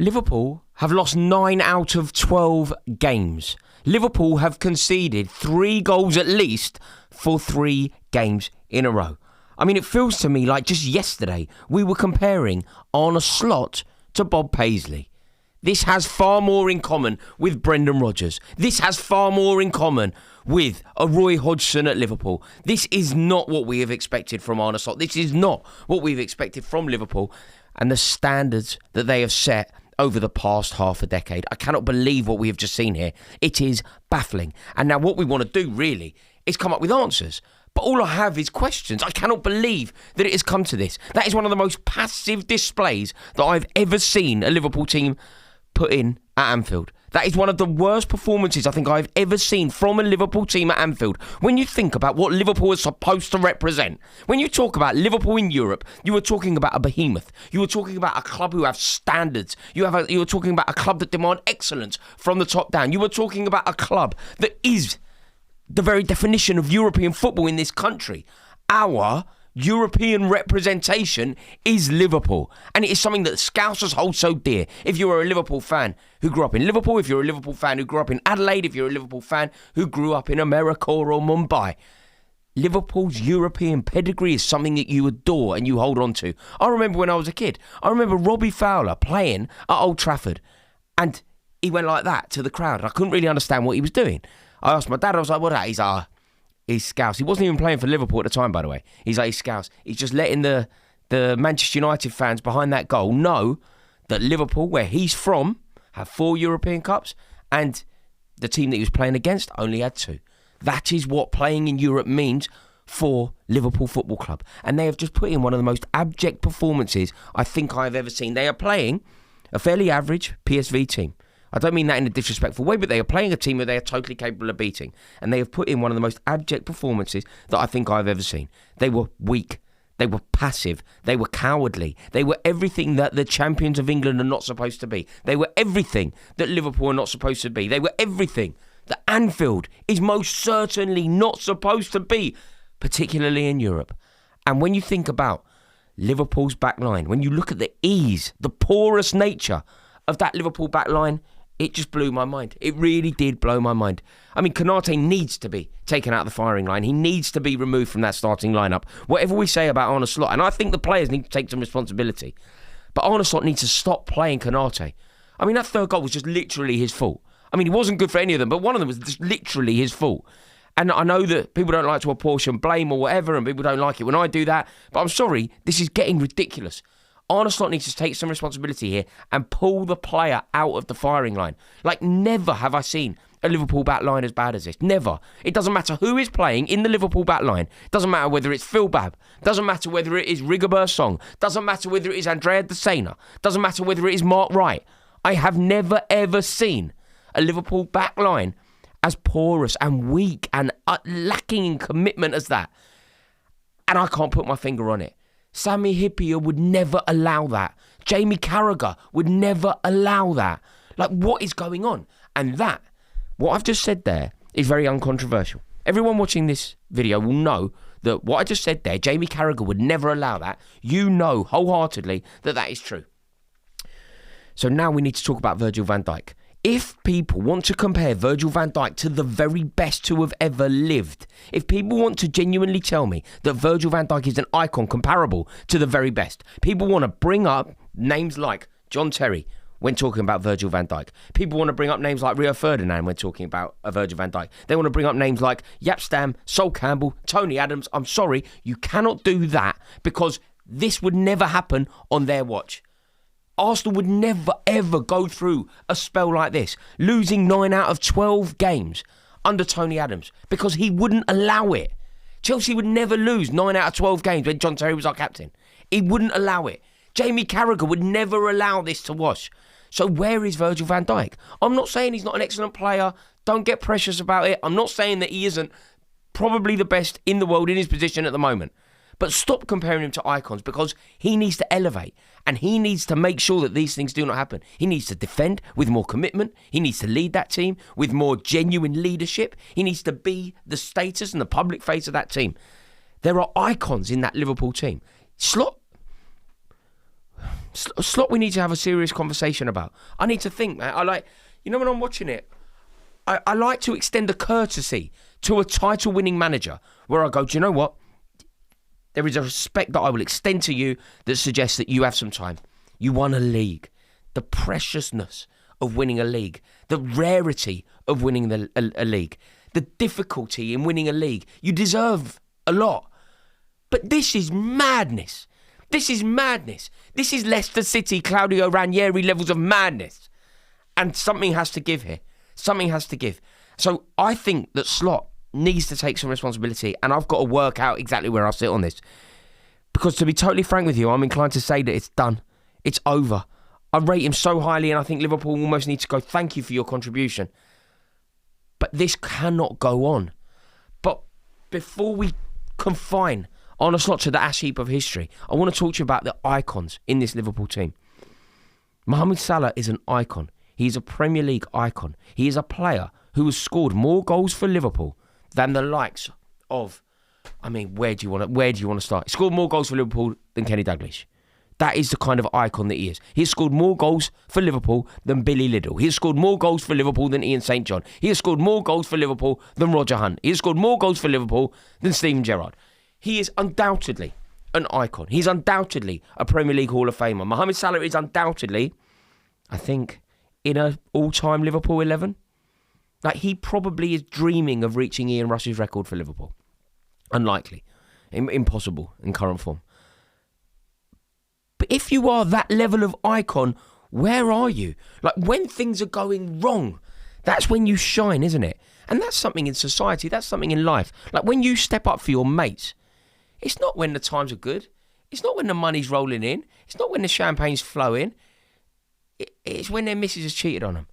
Liverpool have lost 9 out of 12 games. Liverpool have conceded 3 goals at least for 3 games in a row. I mean, it feels to me like just yesterday we were comparing Arne Slot to Bob Paisley. This has far more in common with Brendan Rodgers. This has far more in common with a Roy Hodgson at Liverpool. This is not what we have expected from Arne Slot. This is not what we've expected from Liverpool and the standards that they have set over the past half a decade. I cannot believe what we have just seen here. It is baffling. And now what we want to do really is come up with answers. But all I have is questions. I cannot believe that it has come to this. That is one of the most passive displays that I've ever seen a Liverpool team put in at Anfield. That is one of the worst performances I think I've ever seen from a Liverpool team at Anfield. When you think about what Liverpool is supposed to represent, when you talk about Liverpool in Europe, you were talking about a behemoth. You were talking about a club who have standards. You were talking about a club that demand excellence from the top down. You were talking about a club that is the very definition of European football in this country. Our European representation is Liverpool, and it is something that Scousers hold so dear. If you are a Liverpool fan who grew up in Liverpool, if you're a Liverpool fan who grew up in Adelaide, if you're a Liverpool fan who grew up in America or Mumbai, Liverpool's European pedigree is something that you adore and you hold on to. I remember when I was a kid, I remember Robbie Fowler playing at Old Trafford, and he went like that to the crowd. I couldn't really understand what he was doing. I asked my dad, I was like, what that? He's Scouse. He wasn't even playing for Liverpool at the time, by the way. He's like, he's Scouse. He's just letting the Manchester United fans behind that goal know that Liverpool, where he's from, have 4 European Cups, and the team that he was playing against only had 2. That is what playing in Europe means for Liverpool Football Club. And they have just put in one of the most abject performances I think I've ever seen. They are playing a fairly average PSV team. I don't mean that in a disrespectful way, but they are playing a team that they are totally capable of beating. And they have put in one of the most abject performances that I think I've ever seen. They were weak. They were passive. They were cowardly. They were everything that the champions of England are not supposed to be. They were everything that Liverpool are not supposed to be. They were everything that Anfield is most certainly not supposed to be, particularly in Europe. And when you think about Liverpool's backline, when you look at the ease, the porous nature of that Liverpool backline, it just blew my mind. It really did blow my mind. I mean, Konate needs to be taken out of the firing line. He needs to be removed from that starting lineup. Whatever we say about Arne Slot, and I think the players need to take some responsibility, but Arne Slot needs to stop playing Konate. I mean, that third goal was just literally his fault. I mean, he wasn't good for any of them, but one of them was just literally his fault. And I know that people don't like to apportion blame or whatever, and people don't like it when I do that, but I'm sorry, this is getting ridiculous. Arne Slot needs to take some responsibility here and pull the player out of the firing line. Like, never have I seen a Liverpool back line as bad as this. Never. It doesn't matter who is playing in the Liverpool back line. Doesn't matter whether it's Phil Babb. Doesn't matter whether it is Rigobert Song. Doesn't matter whether it is Andrea De Sena. Doesn't matter whether it is Mark Wright. I have never, ever seen a Liverpool back line as porous and weak and lacking in commitment as that. And I can't put my finger on it. Sami Hyypiä would never allow that. Jamie Carragher would never allow that. Like, what is going on? And that, what I've just said there, is very uncontroversial. Everyone watching this video will know that what I just said there, Jamie Carragher would never allow that. You know wholeheartedly that that is true. So now we need to talk about Virgil van Dijk. If people want to compare Virgil van Dijk to the very best who have ever lived, if people want to genuinely tell me that Virgil van Dijk is an icon comparable to the very best, people want to bring up names like John Terry when talking about Virgil van Dijk. People want to bring up names like Rio Ferdinand when talking about Virgil van Dijk. They want to bring up names like Jaap Stam, Sol Campbell, Tony Adams. I'm sorry, you cannot do that because this would never happen on their watch. Arsenal would never, ever go through a spell like this, losing 9 out of 12 games under Tony Adams, because he wouldn't allow it. Chelsea would never lose 9 out of 12 games when John Terry was our captain. He wouldn't allow it. Jamie Carragher would never allow this to wash. So where is Virgil van Dijk? I'm not saying he's not an excellent player. Don't get precious about it. I'm not saying that he isn't probably the best in the world in his position at the moment. But stop comparing him to icons, because he needs to elevate and he needs to make sure that these things do not happen. He needs to defend with more commitment. He needs to lead that team with more genuine leadership. He needs to be the status and the public face of that team. There are icons in that Liverpool team. Slot, Slot we need to have a serious conversation about. I need to think, man. When I'm watching it, I like to extend a courtesy to a title-winning manager where I go, do you know what? There is a respect that I will extend to you that suggests that you have some time. You won a league. The preciousness of winning a league. The rarity of winning a league. The difficulty in winning a league. You deserve a lot. But this is madness. This is madness. This is Leicester City, Claudio Ranieri levels of madness. And something has to give here. Something has to give. So I think that Slot needs to take some responsibility, and I've got to work out exactly where I sit on this. Because to be totally frank with you, I'm inclined to say that it's done. It's over. I rate him so highly, and I think Liverpool almost need to go, thank you for your contribution. But this cannot go on. But before we confine Arne Slot to the ash heap of history, I want to talk to you about the icons in this Liverpool team. Mohamed Salah is an icon. He is a Premier League icon. He is a player who has scored more goals for Liverpool than the likes of, where do you want to start? He scored more goals for Liverpool than Kenny Dalglish. That is the kind of icon that he is. He has scored more goals for Liverpool than Billy Liddell. He has scored more goals for Liverpool than Ian St. John. He has scored more goals for Liverpool than Roger Hunt. He has scored more goals for Liverpool than Steven Gerrard. He is undoubtedly an icon. He's undoubtedly a Premier League Hall of Famer. Mohamed Salah is undoubtedly, I think, in an all-time Liverpool 11. He probably is dreaming of reaching Ian Rush's record for Liverpool. Unlikely. Impossible in current form. But if you are that level of icon, where are you? When things are going wrong, that's when you shine, isn't it? And that's something in society, that's something in life. When you step up for your mates, it's not when the times are good. It's not when the money's rolling in. It's not when the champagne's flowing. It's when their missus has cheated on them.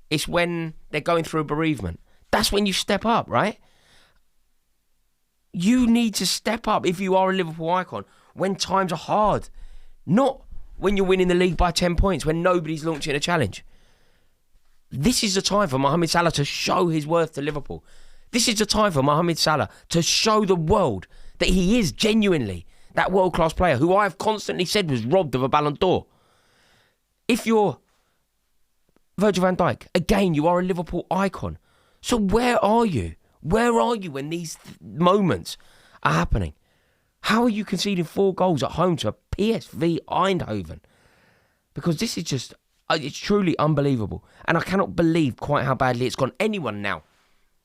It's when they're going through a bereavement. That's when you step up, right? You need to step up if you are a Liverpool icon when times are hard. Not when you're winning the league by 10 points, when nobody's launching a challenge. This is the time for Mohamed Salah to show his worth to Liverpool. This is the time for Mohamed Salah to show the world that he is genuinely that world-class player who I've constantly said was robbed of a Ballon d'Or. If you're Virgil van Dijk, again, you are a Liverpool icon. So where are you? Where are you when these moments are happening? How are you conceding 4 goals at home to PSV Eindhoven? Because this is just, it's truly unbelievable. And I cannot believe quite how badly it's gone. Anyone now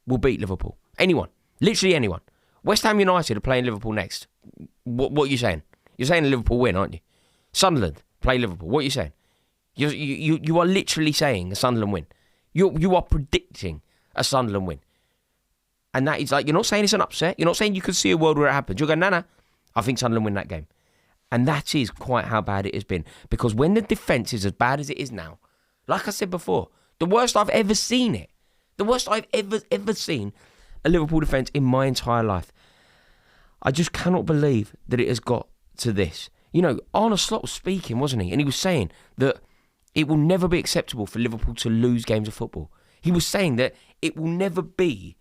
will beat Liverpool. Anyone. Literally anyone. West Ham United are playing Liverpool next. What are you saying? You're saying Liverpool win, aren't you? Sunderland play Liverpool. What are you saying? You are literally saying a Sunderland win. You are predicting a Sunderland win. And that is you're not saying it's an upset. You're not saying you could see a world where it happens. You're going, nah, I think Sunderland win that game. And that is quite how bad it has been. Because when the defence is as bad as it is now, like I said before, the worst I've ever seen it. The worst I've ever seen a Liverpool defence in my entire life. I just cannot believe that it has got to this. Arne Slot was speaking, wasn't he? And he was saying that it will never be acceptable for Liverpool to lose games of football. He was saying that it will never be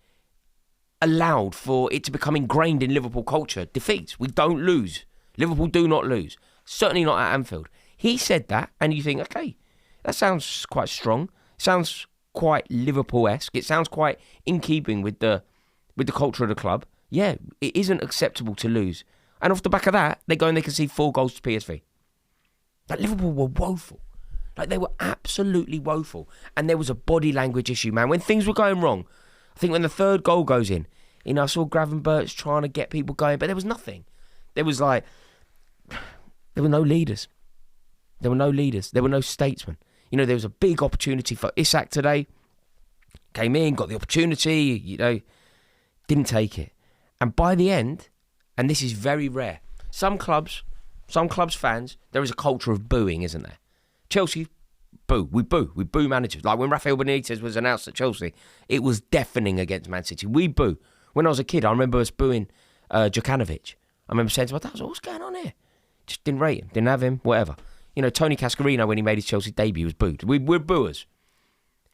allowed for it to become ingrained in Liverpool culture. Defeats. We don't lose. Liverpool do not lose. Certainly not at Anfield. He said that, and you think, okay, that sounds quite strong. Sounds quite Liverpool-esque. It sounds quite in keeping with the culture of the club. Yeah, it isn't acceptable to lose. And off the back of that, they go and they concede 4 goals to PSV. Liverpool were woeful. They were absolutely woeful. And there was a body language issue, man. When things were going wrong, I think when the 3rd goal goes in, I saw Gravenberch trying to get people going, but there was nothing. There was there were no leaders. There were no leaders. There were no statesmen. There was a big opportunity for Isak today. Came in, got the opportunity, didn't take it. And by the end, and this is very rare, some clubs fans, there is a culture of booing, isn't there? Chelsea, boo. We boo managers. When Rafael Benitez was announced at Chelsea, it was deafening against Man City. We boo. When I was a kid, I remember us booing Djukanovic. I remember saying to my dad, what's going on here? Just didn't rate him, didn't have him, whatever. Tony Cascarino, when he made his Chelsea debut, was booed. We're booers.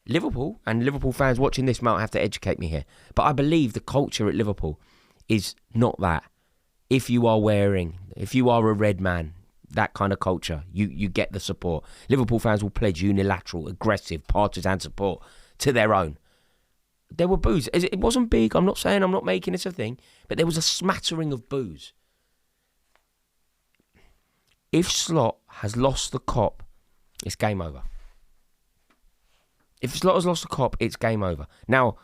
Liverpool, and Liverpool fans watching this might have to educate me here, but I believe the culture at Liverpool is not that. If you are a red man, that kind of culture, you get the support. Liverpool fans will pledge unilateral, aggressive, partisan support to their own. There were boos. It wasn't big. I'm not saying I'm not making this a thing, but there was a smattering of boos. If Slot has lost the cop, it's game over. If Slot has lost the cop, it's game over. Now,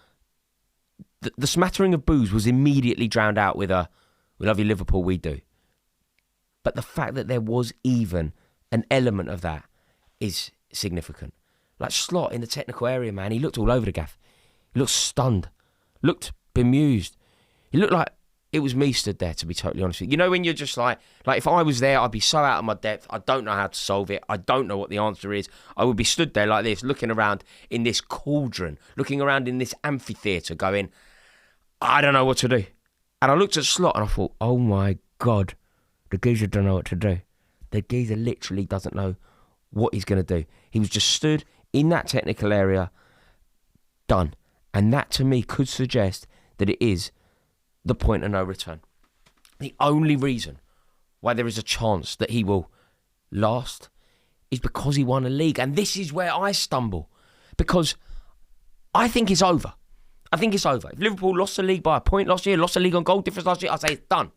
the smattering of boos was immediately drowned out with a, "We love you, Liverpool, we do." But the fact that there was even an element of that is significant. Like Slot in the technical area, man, he looked all over the gaff. He looked stunned, looked bemused. He looked like it was me stood there, to be totally honest with you. You know when you're just like if I was there, I'd be so out of my depth. I don't know how to solve it. I don't know what the answer is. I would be stood there like this, looking around in this cauldron, looking around in this amphitheatre going, I don't know what to do. And I looked at Slot and I thought, oh my God, the geezer don't know what to do. The geezer literally doesn't know what he's going to do. He was just stood in that technical area, done. And that to me could suggest that it is the point of no return. The only reason why there is a chance that he will last is because he won a league. And this is where I stumble, because I think it's over. I think it's over. If Liverpool lost the league by a point last year, lost the league on goal difference last year, I'd say it's done.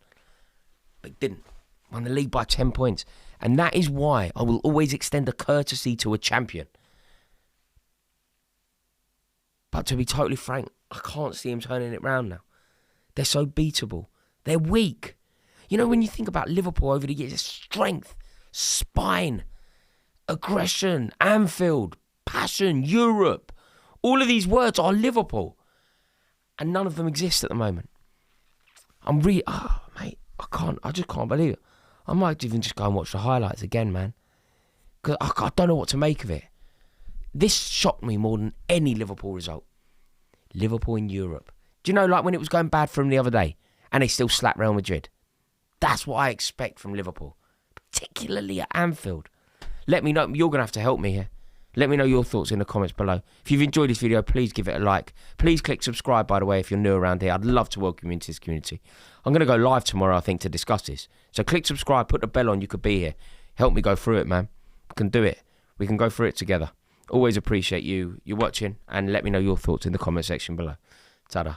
But it didn't. Won the league by 10 points. And that is why I will always extend a courtesy to a champion. But to be totally frank, I can't see him turning it round now. They're so beatable. They're weak. You know, when you think about Liverpool over the years, strength, spine, aggression, Anfield, passion, Europe. All of these words are Liverpool. And none of them exist at the moment. Mate, I just can't believe it. I might even just go and watch the highlights again, man. Because I don't know what to make of it. This shocked me more than any Liverpool result. Liverpool in Europe. Do you know, like when it was going bad for them the other day and they still slapped Real Madrid? That's what I expect from Liverpool, particularly at Anfield. Let me know. You're going to have to help me here. Let me know your thoughts in the comments below. If you've enjoyed this video, please give it a like. Please click subscribe, by the way, if you're new around here. I'd love to welcome you into this community. I'm going to go live tomorrow, I think, to discuss this. So click subscribe, put the bell on. You could be here. Help me go through it, man. We can do it. We can go through it together. Always appreciate you watching, and let me know your thoughts in the comment section below. Ta-da.